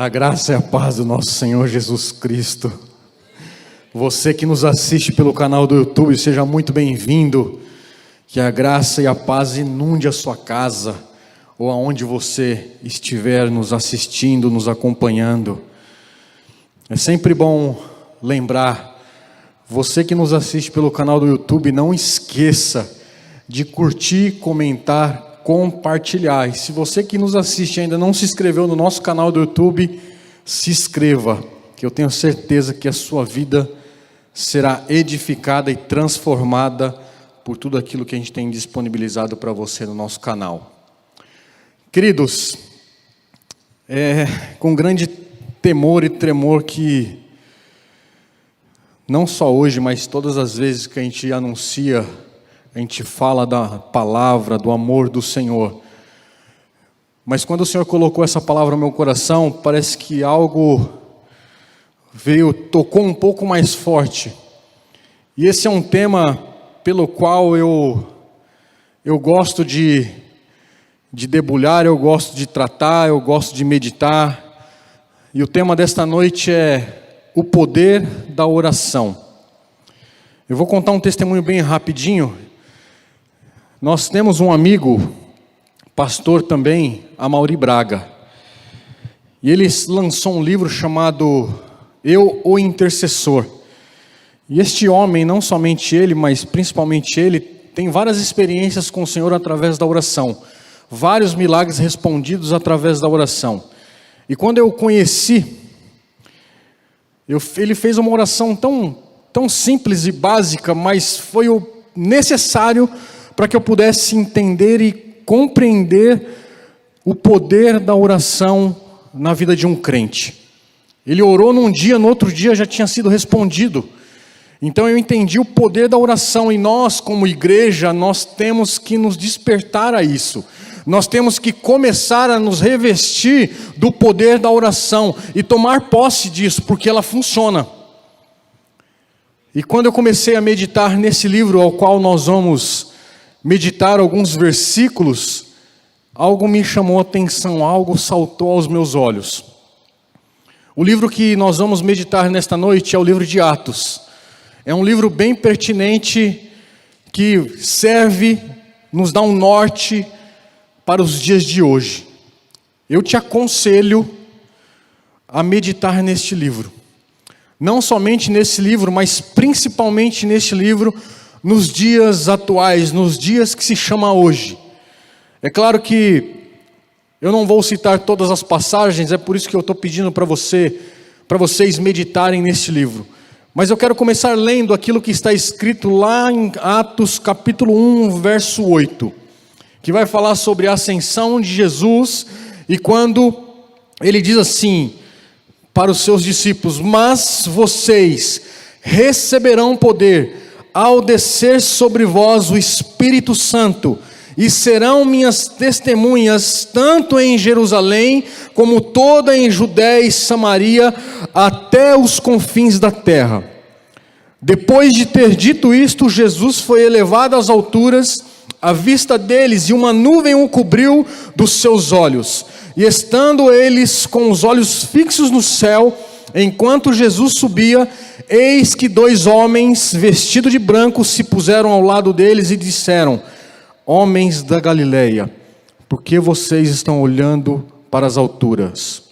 A graça e a paz do nosso Senhor Jesus Cristo. Você que nos assiste pelo canal do YouTube, seja muito bem-vindo. Que a graça e a paz inunde a sua casa, ou aonde você estiver nos assistindo, nos acompanhando. É sempre bom lembrar, você que nos assiste pelo canal do YouTube, não esqueça de curtir, comentar, compartilhar. E se você que nos assiste ainda não se inscreveu no nosso canal do YouTube, se inscreva, que eu tenho certeza que a sua vida será edificada e transformada por tudo aquilo que a gente tem disponibilizado para você no nosso canal. Queridos, com grande temor e tremor que não só hoje, mas todas as vezes que a gente anuncia, a gente fala da palavra, do amor do Senhor. Mas quando o Senhor colocou essa palavra no meu coração, parece que algo tocou um pouco mais forte. E esse é um tema pelo qual eu gosto de debulhar, eu gosto de tratar, eu gosto de meditar. E o tema desta noite é o poder da oração. Eu vou contar um testemunho bem rapidinho. Nós temos um amigo, pastor também, Amaury Braga. E ele lançou um livro chamado Eu, o Intercessor. E este homem, não somente ele, mas principalmente ele, tem várias experiências com o Senhor através da oração. Vários milagres respondidos através da oração. E quando eu o conheci, ele fez uma oração tão simples e básica, mas foi o necessário para que eu pudesse entender e compreender o poder da oração na vida de um crente. Ele orou num dia, no outro dia já tinha sido respondido. Então eu entendi o poder da oração, e nós como igreja, nós temos que nos despertar a isso. Nós temos que começar a nos revestir do poder da oração e tomar posse disso, porque ela funciona. E quando eu comecei a meditar nesse livro, ao qual nós vamos meditar alguns versículos, algo me chamou a atenção, algo saltou aos meus olhos. O livro que nós vamos meditar nesta noite é o livro de Atos. É um livro bem pertinente, que serve, nos dá um norte para os dias de hoje. Eu te aconselho a meditar neste livro. Não somente nesse livro, mas principalmente neste livro, nos dias atuais, nos dias que se chama hoje. É claro que eu não vou citar todas as passagens, é por isso que eu estou pedindo para vocês meditarem neste livro. Mas eu quero começar lendo aquilo que está escrito lá em Atos capítulo 1, verso 8, que vai falar sobre a ascensão de Jesus, e quando ele diz assim para os seus discípulos: mas vocês receberão poder ao descer sobre vós o Espírito Santo, e serão minhas testemunhas, tanto em Jerusalém, como toda em Judéia e Samaria, até os confins da terra. Depois de ter dito isto, Jesus foi elevado às alturas, à vista deles, e uma nuvem o cobriu dos seus olhos. E estando eles com os olhos fixos no céu, enquanto Jesus subia, eis que dois homens vestidos de branco se puseram ao lado deles e disseram: homens da Galileia, por que vocês estão olhando para as alturas?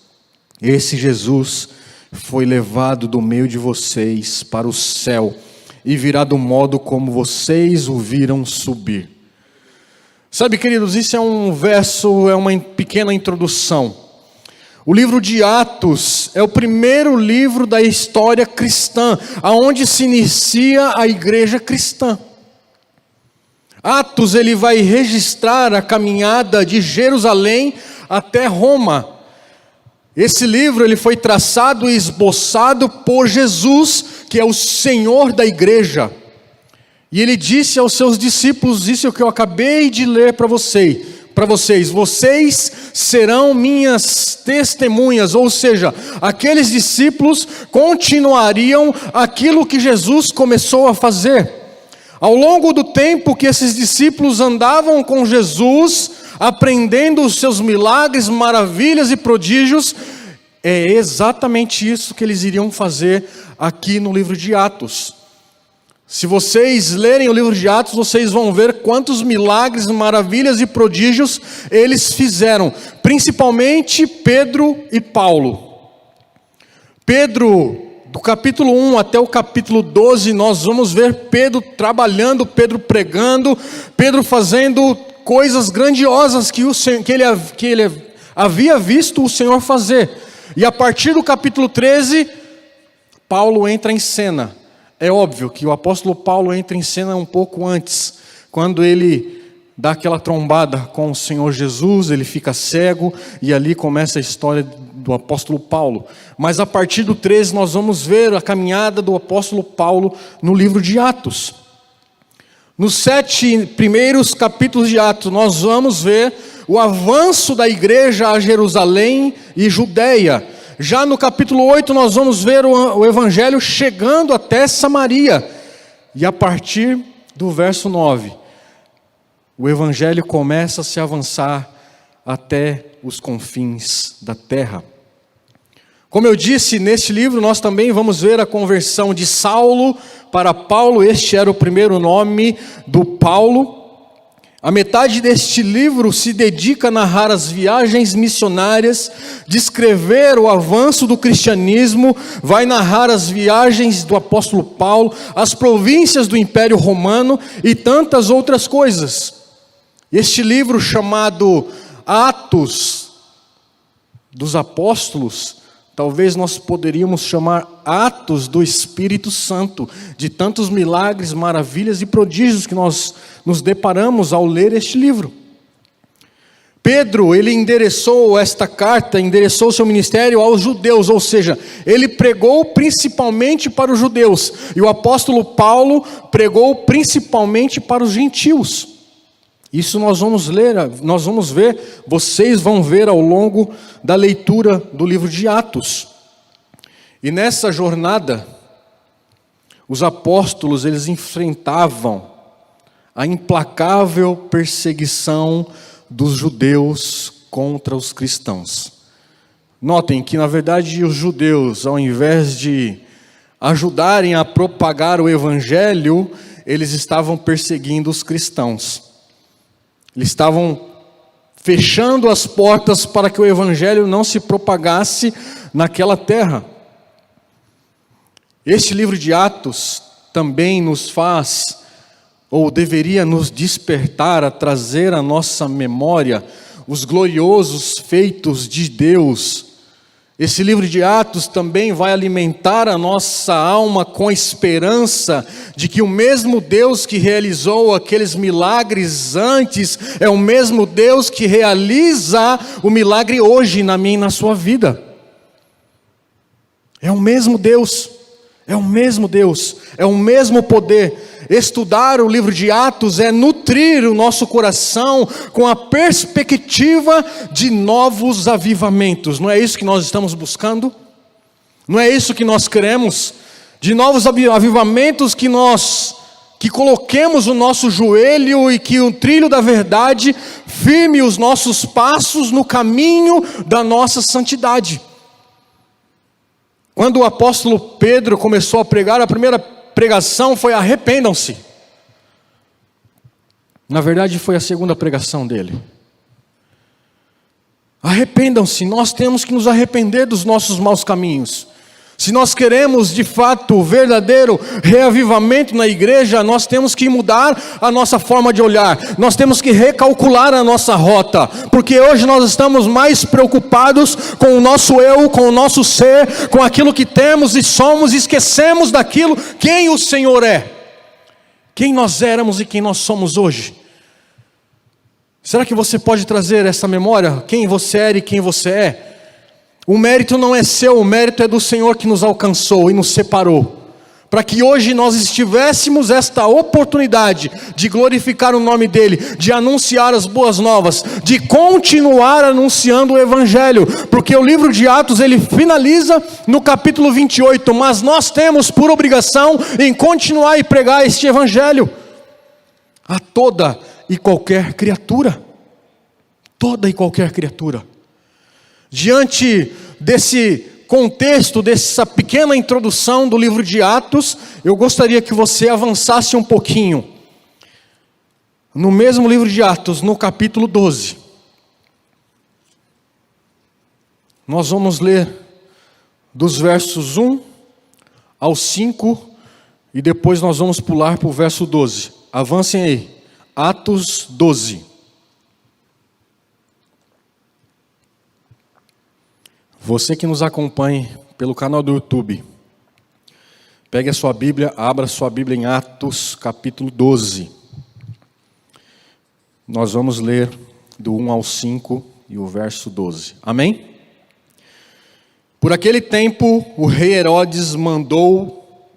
Esse Jesus foi levado do meio de vocês para o céu, e virá do modo como vocês o viram subir. Sabe, queridos, isso é um verso, é uma pequena introdução. O livro de Atos é o primeiro livro da história cristã, aonde se inicia a igreja cristã. Atos, ele vai registrar a caminhada de Jerusalém até Roma. Esse livro, ele foi traçado e esboçado por Jesus, que é o Senhor da igreja. E ele disse aos seus discípulos, isso é o que eu acabei de ler para vocês: vocês serão minhas testemunhas. Ou seja, aqueles discípulos continuariam aquilo que Jesus começou a fazer. Ao longo do tempo que esses discípulos andavam com Jesus, aprendendo os seus milagres, maravilhas e prodígios, É exatamente isso que eles iriam fazer aqui no livro de Atos. Se vocês lerem o livro de Atos, vocês vão ver quantos milagres, maravilhas e prodígios eles fizeram, principalmente Pedro e Paulo. Pedro, do capítulo 1 até o capítulo 12, nós vamos ver Pedro trabalhando, Pedro pregando, Pedro fazendo coisas grandiosas que ele havia visto o Senhor fazer. E a partir do capítulo 13, Paulo entra em cena. É óbvio que o apóstolo Paulo entra em cena um pouco antes, quando ele dá aquela trombada com o Senhor Jesus, ele fica cego, e ali começa a história do apóstolo Paulo. Mas a partir do 13 nós vamos ver a caminhada do apóstolo Paulo no livro de Atos. Nos 7 primeiros capítulos de Atos, nós vamos ver o avanço da igreja a Jerusalém e Judeia. Já no capítulo 8 nós vamos ver o evangelho chegando até Samaria. E a partir do verso 9, o evangelho começa a se avançar até os confins da terra. Como eu disse, neste livro nós também vamos ver a conversão de Saulo para Paulo. Este era o primeiro nome do Paulo. A metade deste livro se dedica a narrar as viagens missionárias, descrever o avanço do cristianismo, vai narrar as viagens do apóstolo Paulo, as províncias do Império Romano e tantas outras coisas. Este livro, chamado Atos dos Apóstolos, talvez nós poderíamos chamar Atos do Espírito Santo, de tantos milagres, maravilhas e prodígios que nós nos deparamos ao ler este livro. Pedro, ele endereçou esta carta, endereçou seu ministério aos judeus, ou seja, ele pregou principalmente para os judeus, e o apóstolo Paulo pregou principalmente para os gentios. Isso nós vamos ler, nós vamos ver, vocês vão ver ao longo da leitura do livro de Atos. E nessa jornada, os apóstolos, eles enfrentavam a implacável perseguição dos judeus contra os cristãos. Notem que, na verdade, os judeus, ao invés de ajudarem a propagar o evangelho, eles estavam perseguindo os cristãos. Eles estavam fechando as portas para que o evangelho não se propagasse naquela terra. Este livro de Atos também nos faz, ou deveria nos despertar a trazer à nossa memória os gloriosos feitos de Deus. Esse livro de Atos também vai alimentar a nossa alma com a esperança de que o mesmo Deus que realizou aqueles milagres antes é o mesmo Deus que realiza o milagre hoje na minha e na sua vida. É o mesmo Deus, é o mesmo Deus, é o mesmo poder. Estudar o livro de Atos é nutrir o nosso coração com a perspectiva de novos avivamentos. Não é isso que nós estamos buscando? Não é isso que nós queremos? De novos avivamentos que coloquemos o nosso joelho e que o trilho da verdade firme os nossos passos no caminho da nossa santidade. Quando o apóstolo Pedro começou a pregar, a primeira pregação foi: arrependam-se. Na verdade foi a segunda pregação dele. Arrependam-se, nós temos que nos arrepender dos nossos maus caminhos. Se nós queremos de fato o verdadeiro reavivamento na igreja, nós temos que mudar a nossa forma de olhar, nós temos que recalcular a nossa rota, porque hoje nós estamos mais preocupados com o nosso eu, com o nosso ser, com aquilo que temos e somos, e esquecemos daquilo, quem o Senhor é, quem nós éramos e quem nós somos hoje. Será que você pode trazer essa memória, quem você era e quem você é? O mérito não é seu, o mérito é do Senhor que nos alcançou e nos separou, para que hoje nós estivéssemos esta oportunidade de glorificar o nome dEle, de anunciar as boas novas, de continuar anunciando o Evangelho, porque o livro de Atos ele finaliza no capítulo 28, mas nós temos por obrigação em continuar e pregar este Evangelho a toda e qualquer criatura, toda e qualquer criatura. Diante desse contexto, dessa pequena introdução do livro de Atos, eu gostaria que você avançasse um pouquinho. No mesmo livro de Atos, no capítulo 12. Nós vamos ler dos versos 1 ao 5 e depois nós vamos pular para o verso 12. Avancem aí. Atos 12. Você que nos acompanhe pelo canal do YouTube, pegue a sua Bíblia, abra a sua Bíblia em Atos capítulo 12. Nós vamos ler do 1 ao 5 e o verso 12. Amém? Por aquele tempo, o rei Herodes mandou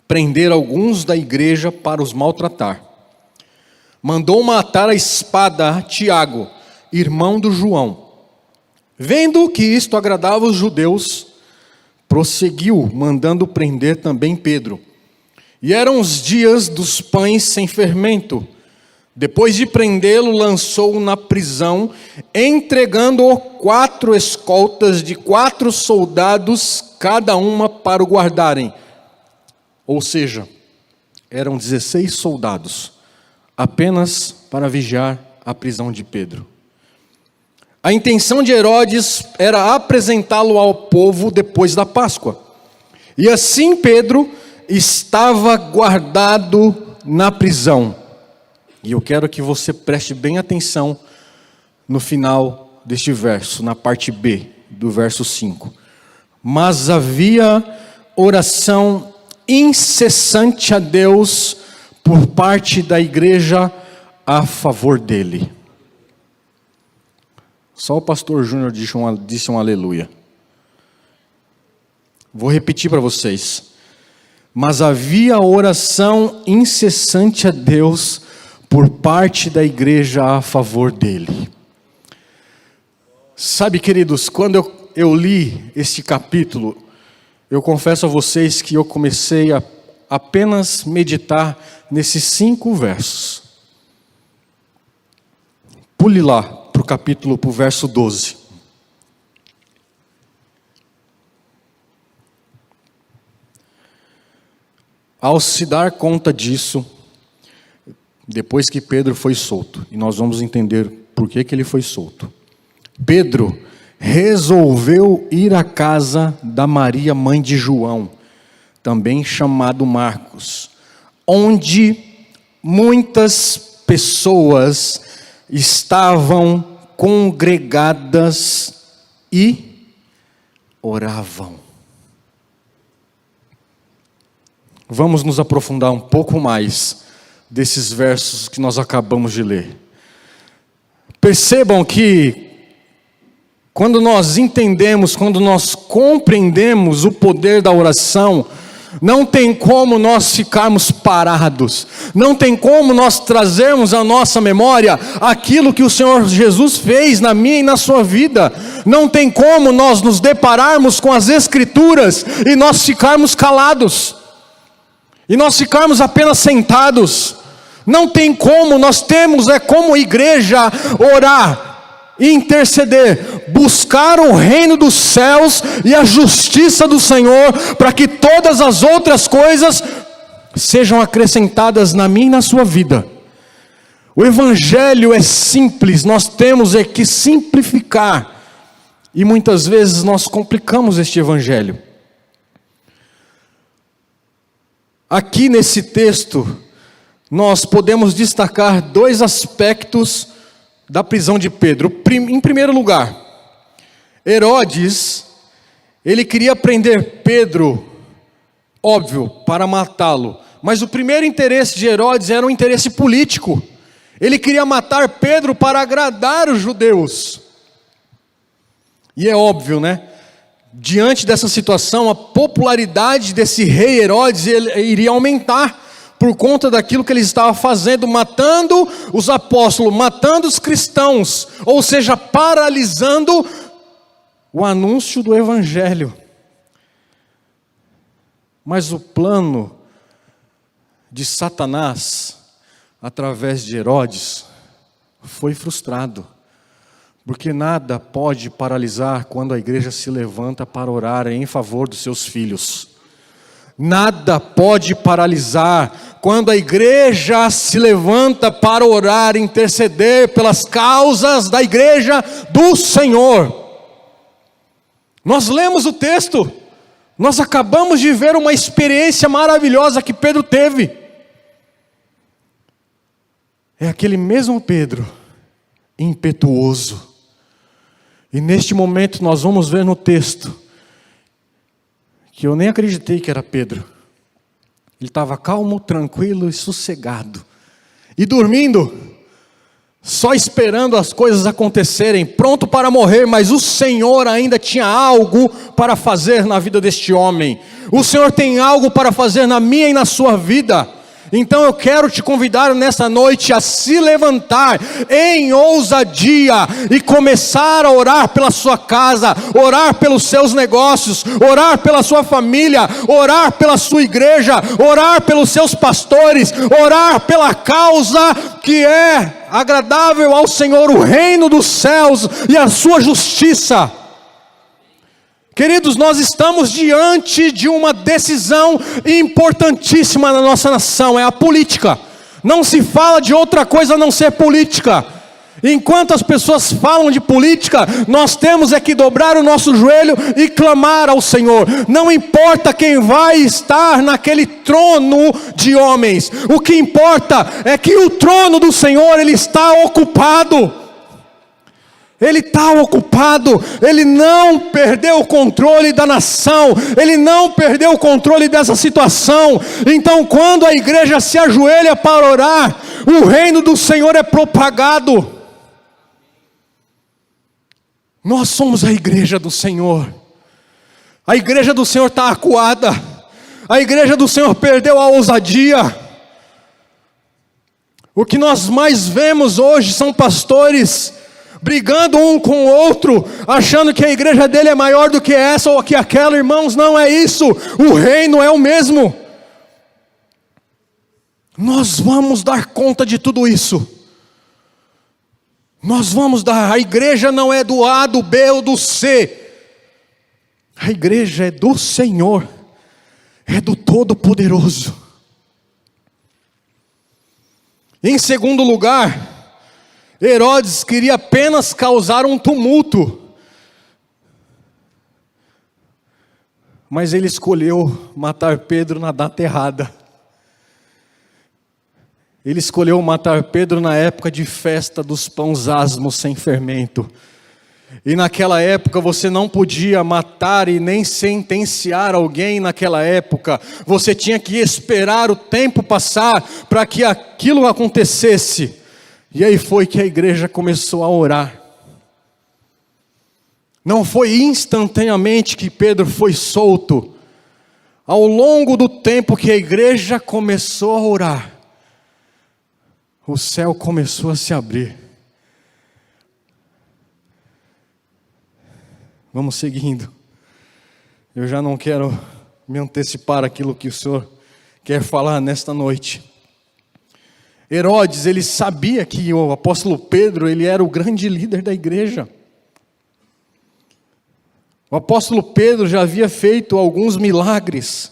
prender alguns da igreja para os maltratar. Mandou matar a espada Tiago, irmão do João. Vendo que isto agradava os judeus, prosseguiu, mandando prender também Pedro. E eram os dias dos pães sem fermento. Depois de prendê-lo, lançou-o na prisão, entregando-o 4 escoltas de 4 soldados, cada uma para o guardarem. Ou seja, eram 16 soldados, apenas para vigiar a prisão de Pedro. A intenção de Herodes era apresentá-lo ao povo depois da Páscoa. E assim Pedro estava guardado na prisão. E eu quero que você preste bem atenção no final deste verso, na parte B do verso 5. Mas havia oração incessante a Deus por parte da igreja a favor dele. Só o pastor Júnior disse um aleluia. Vou repetir para vocês. Mas havia oração incessante a Deus por parte da igreja a favor dele. Sabe, queridos, quando eu li este capítulo, eu confesso a vocês que eu comecei a apenas meditar nesses 5 versos. Pule lá para o capítulo, para o verso 12. Ao se dar conta disso, depois que Pedro foi solto, e nós vamos entender por que ele foi solto, Pedro resolveu ir à casa da Maria, mãe de João, também chamado Marcos, onde muitas pessoas estavam congregadas e oravam. Vamos nos aprofundar um pouco mais desses versos que nós acabamos de ler. Percebam que quando nós entendemos, quando nós compreendemos o poder da oração, não tem como nós ficarmos parados, não tem como nós trazermos à nossa memória aquilo que o Senhor Jesus fez na minha e na sua vida. Não tem como nós nos depararmos com as Escrituras e nós ficarmos calados, e nós ficarmos apenas sentados. Não tem como, nós temos como igreja orar, interceder, buscar o reino dos céus e a justiça do Senhor, para que todas as outras coisas sejam acrescentadas na minha e na sua vida. O evangelho é simples, nós temos que simplificar, e muitas vezes nós complicamos este evangelho. Aqui nesse texto, nós podemos destacar 2 aspectos da prisão de Pedro. Em primeiro lugar, Herodes, ele queria prender Pedro, óbvio, para matá-lo. Mas o primeiro interesse de Herodes era um interesse político. Ele queria matar Pedro para agradar os judeus. E é óbvio, né? Diante dessa situação, a popularidade desse rei Herodes iria aumentar, por conta daquilo que ele estava fazendo, matando os apóstolos, matando os cristãos, ou seja, paralisando o anúncio do evangelho. Mas o plano de Satanás, através de Herodes, foi frustrado, Porque nada pode paralisar quando a igreja se levanta para orar em favor dos seus filhos. Nada pode paralisar quando a igreja se levanta para orar, interceder pelas causas da igreja do Senhor. Nós lemos o texto, nós acabamos de ver uma experiência maravilhosa que Pedro teve. É aquele mesmo Pedro, impetuoso. E neste momento nós vamos ver no texto, que eu nem acreditei que era Pedro. Ele estava calmo, tranquilo e sossegado. E dormindo, só esperando as coisas acontecerem, pronto para morrer, mas o Senhor ainda tinha algo para fazer na vida deste homem. O Senhor tem algo para fazer na minha e na sua vida. Então eu quero te convidar nessa noite a se levantar em ousadia e começar a orar pela sua casa, orar pelos seus negócios, orar pela sua família, orar pela sua igreja, orar pelos seus pastores, orar pela causa que é agradável ao Senhor, o reino dos céus e a sua justiça. Queridos, nós estamos diante de uma decisão importantíssima na nossa nação, é a política. Não se fala de outra coisa a não ser política. Enquanto as pessoas falam de política, nós temos é que dobrar o nosso joelho e clamar ao Senhor. Não importa quem vai estar naquele trono de homens. O que importa é que o trono do Senhor, ele está ocupado. Ele está ocupado, ele não perdeu o controle da nação, ele não perdeu o controle dessa situação. Então quando a igreja se ajoelha para orar, o reino do Senhor é propagado. Nós somos a igreja do Senhor. A igreja do Senhor está acuada, a igreja do Senhor perdeu a ousadia. O que nós mais vemos hoje são pastores brigando um com o outro, achando que a igreja dele é maior do que essa ou que aquela. Irmãos, não é isso, o reino é o mesmo. Nós vamos dar conta de tudo isso. Nós vamos dar. A igreja não é do A, do B ou do C. A igreja é do Senhor, é do Todo-Poderoso. Em segundo lugar, Herodes queria apenas causar um tumulto, mas ele escolheu matar Pedro na data errada. Ele escolheu matar Pedro na época de festa dos pães asmos sem fermento. E naquela época você não podia matar e nem sentenciar alguém naquela época. Você tinha que esperar o tempo passar para que aquilo acontecesse. E aí foi que a igreja começou a orar. Não foi instantaneamente que Pedro foi solto. Ao longo do tempo que a igreja começou a orar, o céu começou a se abrir. Vamos seguindo. Eu já não quero me antecipar aquilo que o Senhor quer falar nesta noite. Herodes, ele sabia que o apóstolo Pedro, ele era o grande líder da igreja. O apóstolo Pedro já havia feito alguns milagres.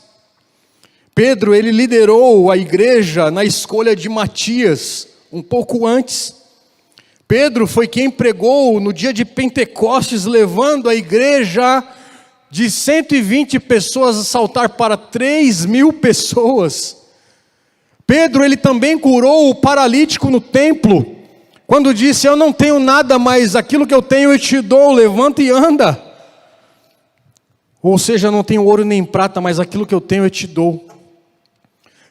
Pedro, ele liderou a igreja na escolha de Matias, um pouco antes. Pedro foi quem pregou no dia de Pentecostes, levando a igreja de 120 pessoas a saltar para 3.000 pessoas. Pedro, ele também curou o paralítico no templo, quando disse: eu não tenho nada, mas aquilo que eu tenho eu te dou, levanta e anda. Ou seja, eu não tenho ouro nem prata, mas aquilo que eu tenho eu te dou.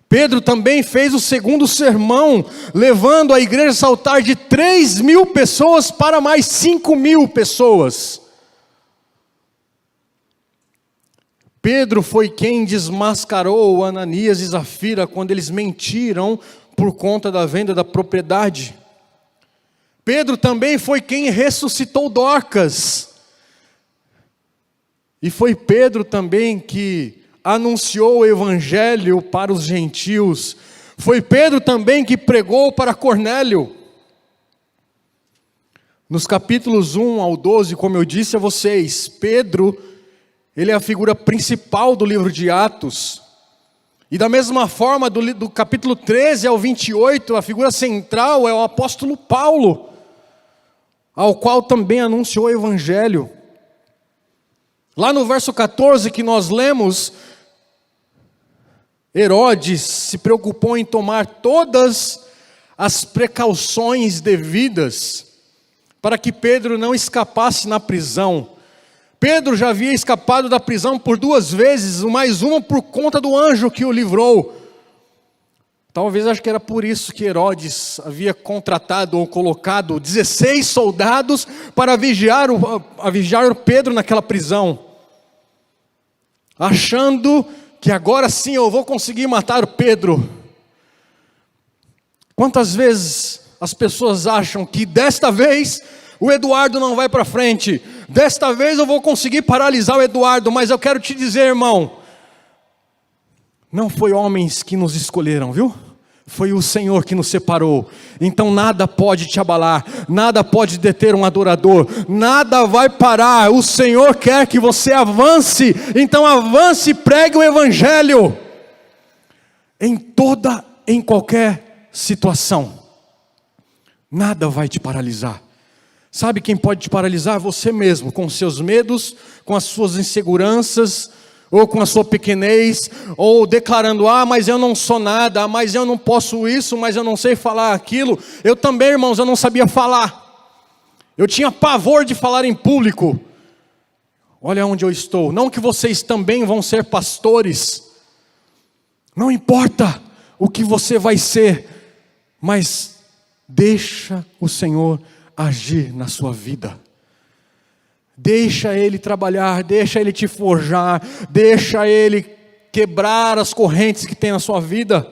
Pedro também fez o segundo sermão, levando a igreja a saltar de 3.000 pessoas para mais 5.000 pessoas. Pedro foi quem desmascarou Ananias e Zafira quando eles mentiram por conta da venda da propriedade. Pedro também foi quem ressuscitou Dorcas. E foi Pedro também que anunciou o evangelho para os gentios. Foi Pedro também que pregou para Cornélio. Nos capítulos 1 ao 12, como eu disse a vocês, Pedro, ele é a figura principal do livro de Atos. E da mesma forma, do capítulo 13 ao 28, a figura central é o apóstolo Paulo, ao qual também anunciou o evangelho. Lá no verso 14 que nós lemos, Herodes se preocupou em tomar todas as precauções devidas para que Pedro não escapasse na prisão. Pedro já havia escapado da prisão por 2 vezes, mais uma por conta do anjo que o livrou. Talvez acho que era por isso que Herodes havia contratado ou colocado 16 soldados para vigiar Pedro naquela prisão, achando que agora sim eu vou conseguir matar o Pedro. Quantas vezes as pessoas acham que desta vez o Eduardo não vai para frente, desta vez eu vou conseguir paralisar o Eduardo, mas eu quero te dizer, irmão, não foi homens que nos escolheram, viu? Foi o Senhor que nos separou. Então nada pode te abalar, nada pode deter um adorador, nada vai parar. O Senhor quer que você avance, então avance e pregue o evangelho em qualquer situação. Nada vai te paralisar. Sabe quem pode te paralisar? Você mesmo, com seus medos, com as suas inseguranças, ou com a sua pequenez, ou declarando, mas eu não sou nada, mas eu não posso isso, mas eu não sei falar aquilo. Eu também, irmãos, eu não sabia falar. Eu tinha pavor de falar em público. Olha onde eu estou. Não que vocês também vão ser pastores. Não importa o que você vai ser, mas deixa o Senhor agir na sua vida. Deixa Ele trabalhar, deixa Ele te forjar, deixa Ele quebrar as correntes que tem na sua vida.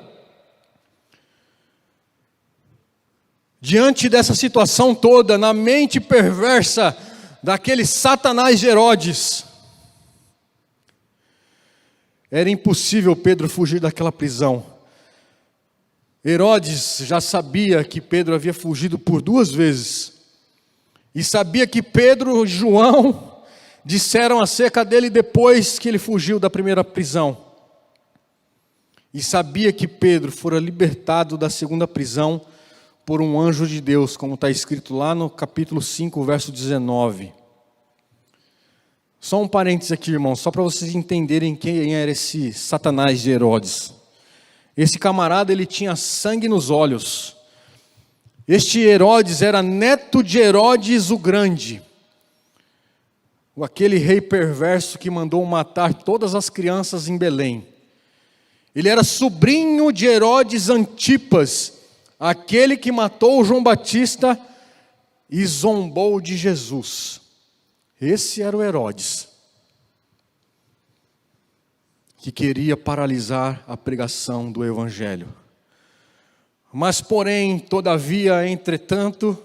Diante dessa situação toda, na mente perversa daquele Satanás de Herodes, era impossível Pedro fugir daquela prisão. Herodes já sabia que Pedro havia fugido por 2 vezes. E sabia que Pedro e João disseram acerca dele depois que ele fugiu da primeira prisão. E sabia que Pedro fora libertado da segunda prisão por um anjo de Deus, como está escrito lá no capítulo 5, verso 19. Só um parênteses aqui, irmãos, só para vocês entenderem quem era esse Satanás de Herodes. Esse camarada, ele tinha sangue nos olhos. Este Herodes era neto de Herodes o Grande, aquele rei perverso que mandou matar todas as crianças em Belém. Ele era sobrinho de Herodes Antipas, aquele que matou João Batista e zombou de Jesus. Esse era o Herodes, que queria paralisar a pregação do Evangelho. Mas porém, todavia, entretanto,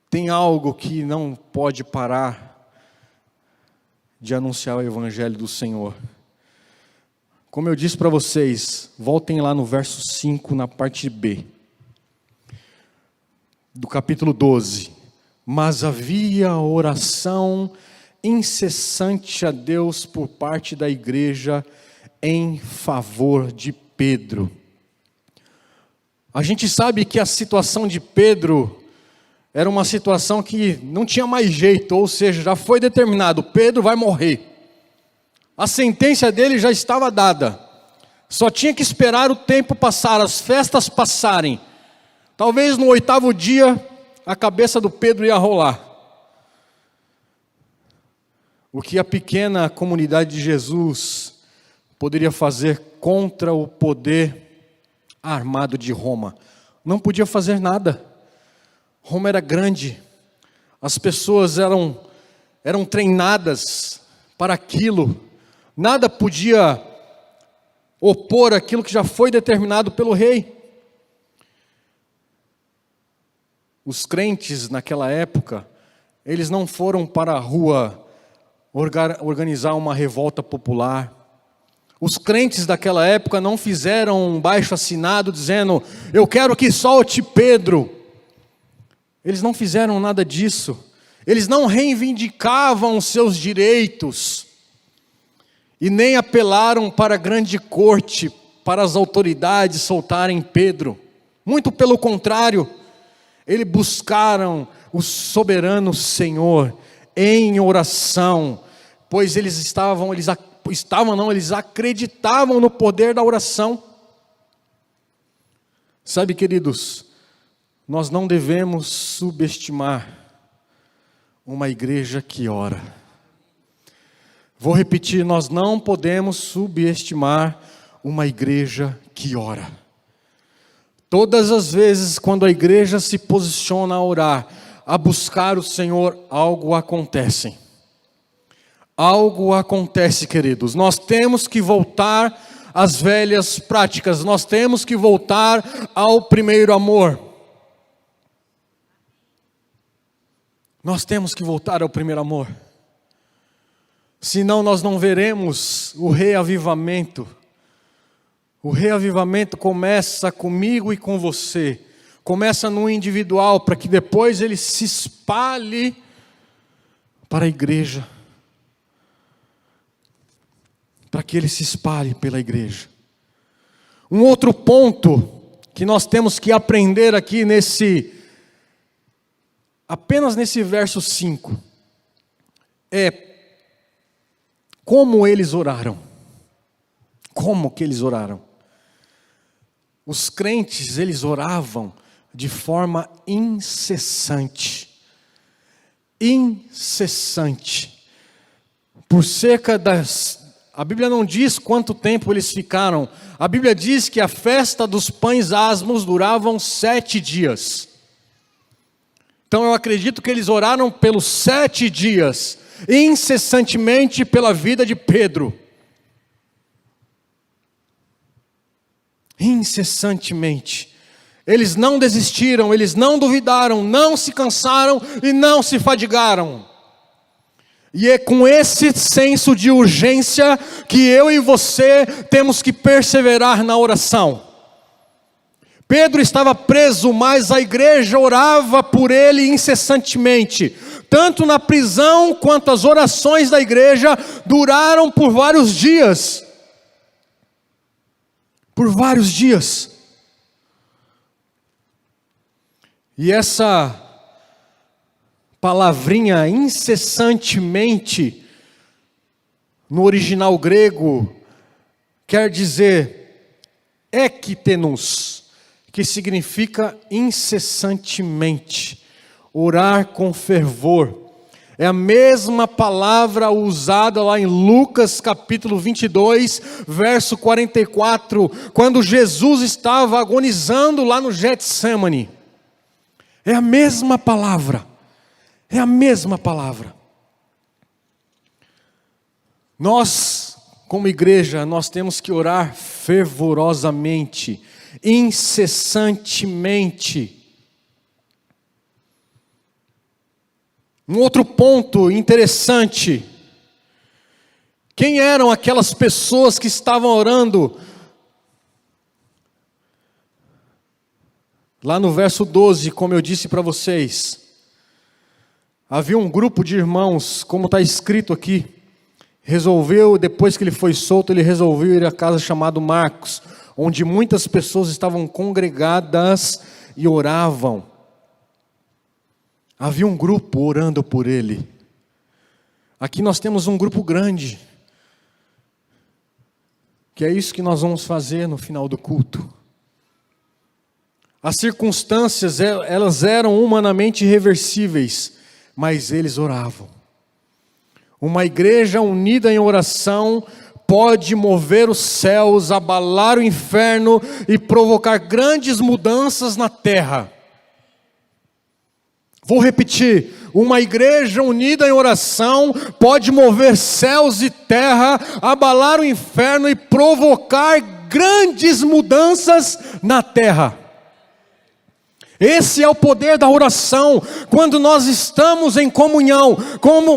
tem algo que não pode parar de anunciar o Evangelho do Senhor. Como eu disse para vocês, voltem lá no verso 5, na parte B, do capítulo 12. Mas havia oração incessante a Deus por parte da igreja em favor de Pedro. A gente sabe que a situação de Pedro era uma situação que não tinha mais jeito, ou seja, já foi determinado, Pedro vai morrer. A sentença dele já estava dada, só tinha que esperar o tempo passar, as festas passarem. Talvez no 8º dia, a cabeça do Pedro ia rolar. O que a pequena comunidade de Jesus poderia fazer contra o poder armado de Roma? Não podia fazer nada. Roma era grande, as pessoas eram treinadas para aquilo, nada podia opor aquilo que já foi determinado pelo rei. Os crentes naquela época, eles não foram para a rua organizar uma revolta popular. Os crentes daquela época não fizeram um baixo-assinado dizendo, eu quero que solte Pedro. Eles não fizeram nada disso. Eles não reivindicavam os seus direitos. E nem apelaram para a grande corte, para as autoridades soltarem Pedro. Muito pelo contrário, eles buscaram o soberano Senhor em oração, pois eles acreditavam no poder da oração. Sabe, queridos, nós não devemos subestimar uma igreja que ora. Vou repetir, nós não podemos subestimar uma igreja que ora. Todas as vezes quando a igreja se posiciona a orar, a buscar o Senhor, algo acontece. Algo acontece, queridos. Nós temos que voltar às velhas práticas. Nós temos que voltar ao primeiro amor. Nós temos que voltar ao primeiro amor. Senão nós não veremos o reavivamento. O reavivamento começa comigo e com você. Começa no individual, para que depois ele se espalhe para a igreja. Para que ele se espalhe pela igreja. Um outro ponto que nós temos que aprender aqui apenas nesse verso 5, é como eles oraram. Como que eles oraram? Os crentes, eles oravam de forma incessante. Incessante. Por cerca a Bíblia não diz quanto tempo eles ficaram. A Bíblia diz que a festa dos pães asmos duravam 7 dias. Então eu acredito que eles oraram pelos 7 dias, incessantemente pela vida de Pedro. Incessantemente. Eles não desistiram, eles não duvidaram, não se cansaram e não se fadigaram. E é com esse senso de urgência que eu e você temos que perseverar na oração. Pedro estava preso, mas a igreja orava por ele incessantemente. Tanto na prisão quanto as orações da igreja duraram por vários dias. Por vários dias. E essa palavrinha incessantemente, no original grego, quer dizer ektenos, que significa incessantemente, orar com fervor. É a mesma palavra usada lá em Lucas capítulo 22, verso 44, quando Jesus estava agonizando lá no Getsemane. É a mesma palavra. É a mesma palavra. Nós, como igreja, nós temos que orar fervorosamente, incessantemente. Um outro ponto interessante. Quem eram aquelas pessoas que estavam orando? Lá no verso 12, como eu disse para vocês, havia um grupo de irmãos, como está escrito aqui, depois que ele foi solto, ele resolveu ir à casa chamada Marcos, onde muitas pessoas estavam congregadas e oravam. Havia um grupo orando por ele. Aqui nós temos um grupo grande, que é isso que nós vamos fazer no final do culto. As circunstâncias, elas eram humanamente irreversíveis, mas eles oravam. Uma igreja unida em oração pode mover os céus, abalar o inferno e provocar grandes mudanças na terra. Vou repetir, uma igreja unida em oração pode mover céus e terra, abalar o inferno e provocar grandes mudanças na terra. Esse é o poder da oração, quando nós estamos em comunhão,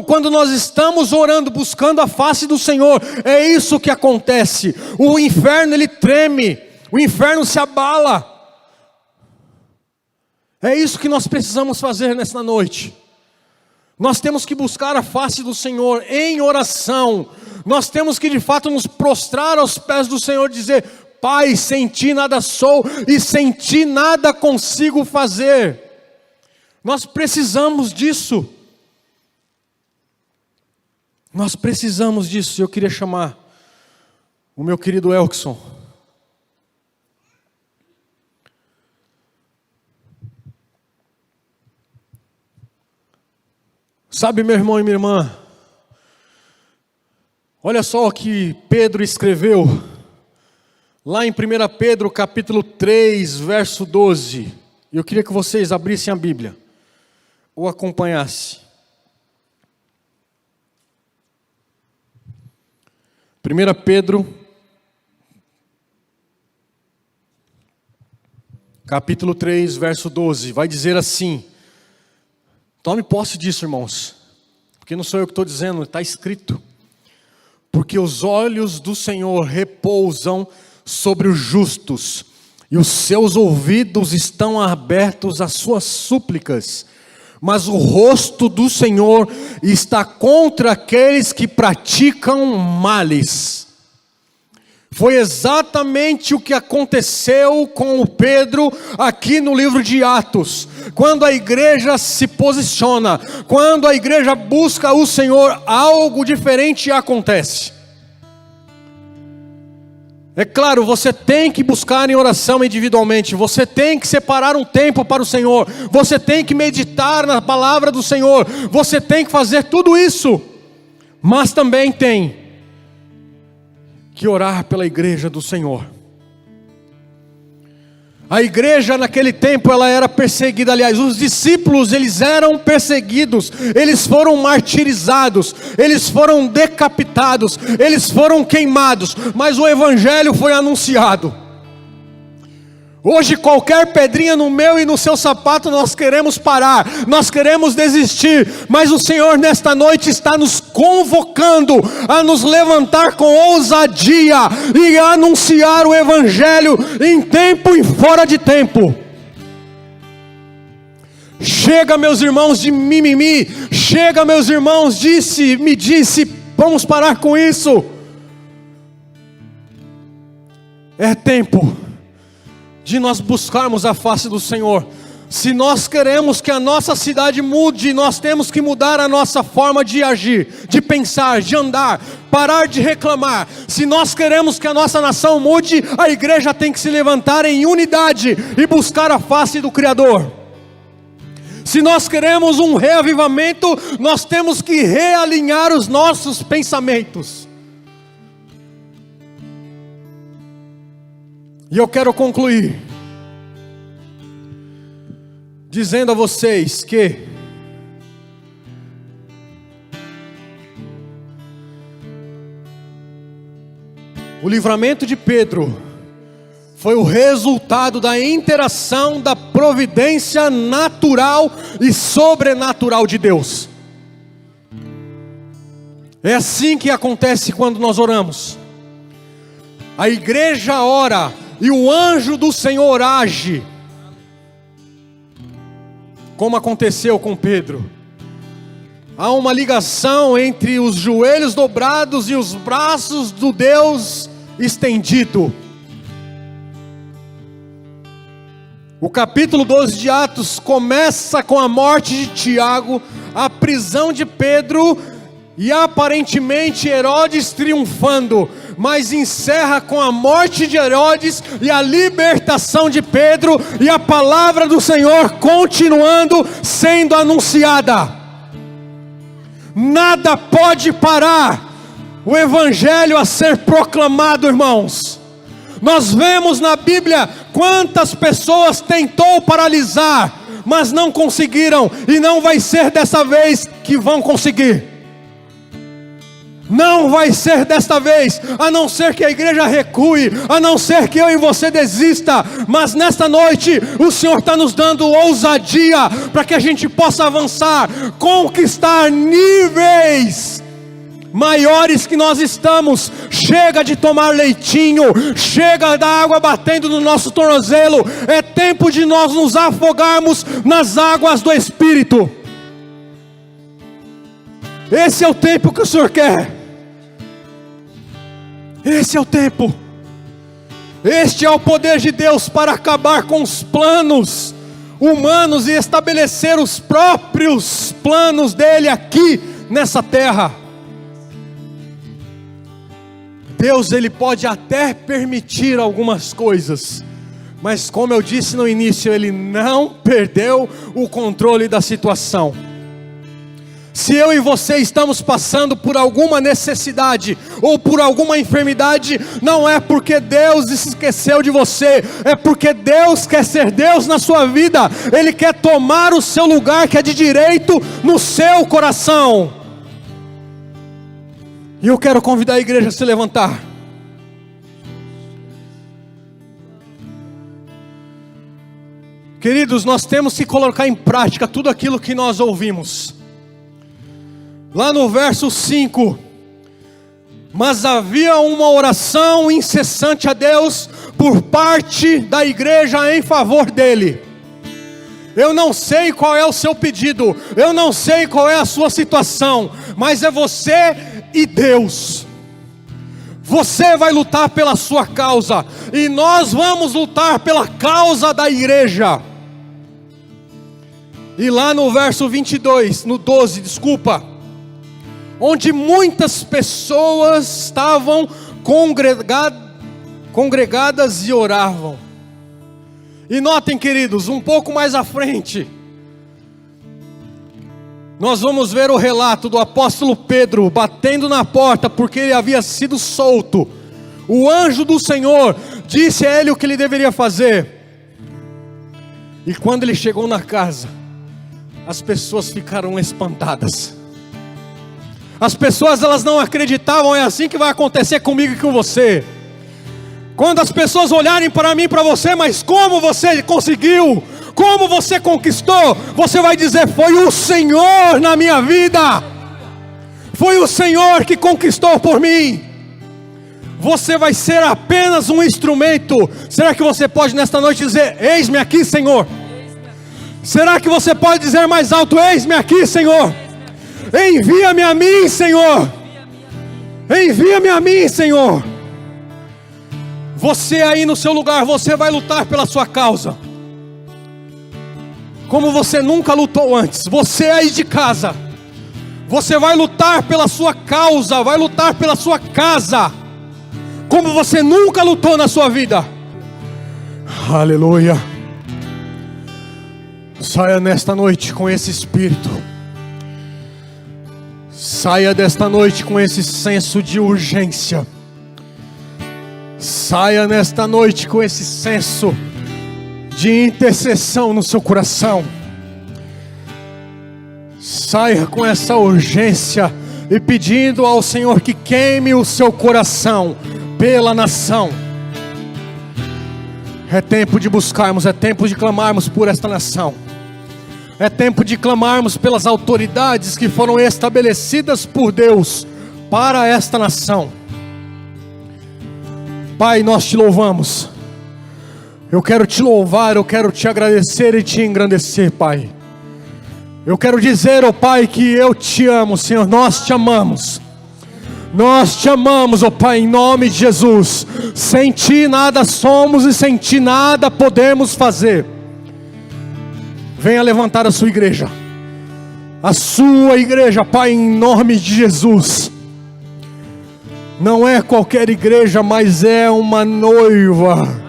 quando nós estamos orando, buscando a face do Senhor, é isso que acontece. O inferno ele treme, o inferno se abala. É isso que nós precisamos fazer nesta noite. Nós temos que buscar a face do Senhor em oração. Nós temos que de fato nos prostrar aos pés do Senhor e dizer: Pai, sem Ti nada sou e sem Ti nada consigo fazer. Nós precisamos disso. Nós precisamos disso. Eu queria chamar o meu querido Elkson. Sabe, meu irmão e minha irmã, olha só o que Pedro escreveu, lá em 1 Pedro capítulo 3, verso 12. Eu queria que vocês abrissem a Bíblia, ou acompanhassem. 1 Pedro, capítulo 3, verso 12, vai dizer assim. Tome posse disso, irmãos, porque não sou eu que estou dizendo, está escrito. Porque os olhos do Senhor repousam sobre os justos, e os seus ouvidos estão abertos às suas súplicas, mas o rosto do Senhor está contra aqueles que praticam males. Foi exatamente o que aconteceu com o Pedro aqui no livro de Atos. Quando a igreja se posiciona, quando a igreja busca o Senhor, algo diferente acontece. É claro, você tem que buscar em oração individualmente, você tem que separar um tempo para o Senhor, você tem que meditar na palavra do Senhor, você tem que fazer tudo isso, mas também tem que orar pela igreja do Senhor. A igreja naquele tempo ela era perseguida, aliás, os discípulos eles eram perseguidos, eles foram martirizados, eles foram decapitados, eles foram queimados, mas o evangelho foi anunciado. Hoje qualquer pedrinha no meu e no seu sapato nós queremos parar, nós queremos desistir, mas o Senhor nesta noite está nos convocando a nos levantar com ousadia e a anunciar o Evangelho em tempo e fora de tempo. Chega, meus irmãos, de mimimi, chega, meus irmãos, me disse, vamos parar com isso. É tempo de nós buscarmos a face do Senhor. Se nós queremos que a nossa cidade mude, nós temos que mudar a nossa forma de agir, de pensar, de andar, parar de reclamar. Se nós queremos que a nossa nação mude, a igreja tem que se levantar em unidade e buscar a face do Criador. Se nós queremos um reavivamento, nós temos que realinhar os nossos pensamentos. E eu quero concluir dizendo a vocês que o livramento de Pedro foi o resultado da interação da providência natural e sobrenatural de Deus. É assim que acontece quando nós oramos. A igreja ora e o anjo do Senhor age, como aconteceu com Pedro. Há uma ligação entre os joelhos dobrados e os braços do Deus estendido. O capítulo 12 de Atos começa com a morte de Tiago, a prisão de Pedro e aparentemente Herodes triunfando, mas encerra com a morte de Herodes e a libertação de Pedro e a palavra do Senhor continuando sendo anunciada. Nada pode parar o evangelho a ser proclamado, irmãos. Nós vemos na Bíblia quantas pessoas tentou paralisar, mas não conseguiram, e não vai ser dessa vez que vão conseguir. Não vai ser desta vez, a não ser que a igreja recue, a não ser que eu e você desista, mas nesta noite o Senhor está nos dando ousadia para que a gente possa avançar, conquistar níveis maiores que nós estamos. Chega de tomar leitinho, chega da água batendo no nosso tornozelo. É tempo de nós nos afogarmos nas águas do Espírito. Esse é o tempo que o Senhor quer. Esse é o tempo. Este é o poder de Deus para acabar com os planos humanos e estabelecer os próprios planos dele aqui nessa terra. Deus, ele pode até permitir algumas coisas, mas como eu disse no início, ele não perdeu o controle da situação. Se eu e você estamos passando por alguma necessidade ou por alguma enfermidade, não é porque Deus se esqueceu de você, é porque Deus quer ser Deus na sua vida. Ele quer tomar o seu lugar que é de direito no seu coração. E eu quero convidar a igreja a se levantar. Queridos, nós temos que colocar em prática tudo aquilo que nós ouvimos. Lá no verso 5, mas havia uma oração incessante a Deus por parte da igreja em favor dele. Eu não sei qual é o seu pedido, eu não sei qual é a sua situação, mas é você e Deus. Você vai lutar pela sua causa, e nós vamos lutar pela causa da igreja. E lá no verso 22, no 12, desculpa, onde muitas pessoas estavam congregadas e oravam. E notem, queridos, um pouco mais à frente, nós vamos ver o relato do apóstolo Pedro batendo na porta, porque ele havia sido solto. O anjo do Senhor disse a ele o que ele deveria fazer. E quando ele chegou na casa, as pessoas ficaram espantadas. As pessoas, elas não acreditavam. É assim que vai acontecer comigo e com você. Quando as pessoas olharem para mim e para você, mas como você conseguiu? Como você conquistou? Você vai dizer, foi o Senhor na minha vida. Foi o Senhor que conquistou por mim. Você vai ser apenas um instrumento. Será que você pode nesta noite dizer, eis-me aqui, Senhor? Será que você pode dizer mais alto, eis-me aqui, Senhor? Envia-me a mim, Senhor. Envia-me a mim, Senhor. Você aí no seu lugar, você vai lutar pela sua causa como você nunca lutou antes. Você aí de casa, você vai lutar pela sua causa, vai lutar pela sua casa como você nunca lutou na sua vida. Aleluia. Saia nesta noite com esse espírito. Saia desta noite com esse senso de urgência. Saia nesta noite com esse senso de intercessão no seu coração. Saia com essa urgência e pedindo ao Senhor que queime o seu coração pela nação. É tempo de buscarmos, é tempo de clamarmos por esta nação. É tempo de clamarmos pelas autoridades que foram estabelecidas por Deus para esta nação. Pai, nós te louvamos. Eu quero te louvar, eu quero te agradecer e te engrandecer, Pai. Eu quero dizer, ó Pai, que eu te amo, Senhor, nós te amamos. Nós te amamos, ó Pai, em nome de Jesus. Sem ti nada somos e sem ti nada podemos fazer. Venha levantar a sua igreja. A sua igreja, Pai, em nome de Jesus. Não é qualquer igreja, mas é uma noiva.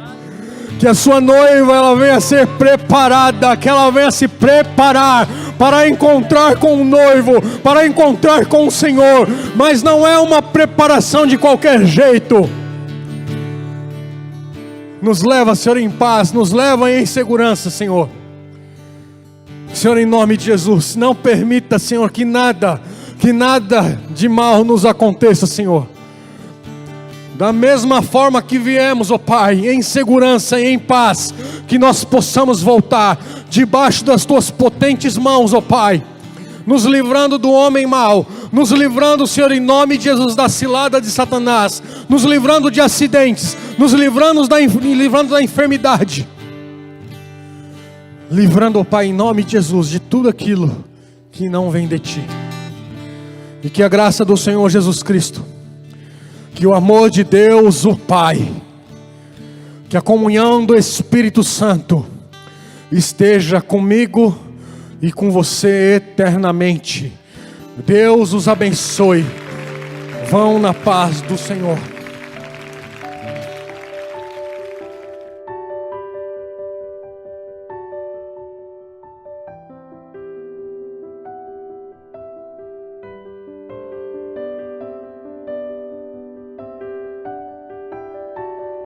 Que a sua noiva, ela venha ser preparada, que ela venha se preparar para encontrar com o noivo, para encontrar com o Senhor. Mas não é uma preparação de qualquer jeito. Nos leva, Senhor, em paz, nos leva em segurança, Senhor. Senhor, em nome de Jesus, não permita, Senhor, que nada de mal nos aconteça, Senhor. Da mesma forma que viemos, ó Pai, em segurança e em paz, que nós possamos voltar debaixo das tuas potentes mãos, ó Pai, nos livrando do homem mau, nos livrando, Senhor, em nome de Jesus, da cilada de Satanás, nos livrando de acidentes, nos livrando da enfermidade, livrando, ó Pai, em nome de Jesus, de tudo aquilo que não vem de Ti. E que a graça do Senhor Jesus Cristo, que o amor de Deus, o Pai, que a comunhão do Espírito Santo esteja comigo e com você eternamente. Deus os abençoe. Vão na paz do Senhor.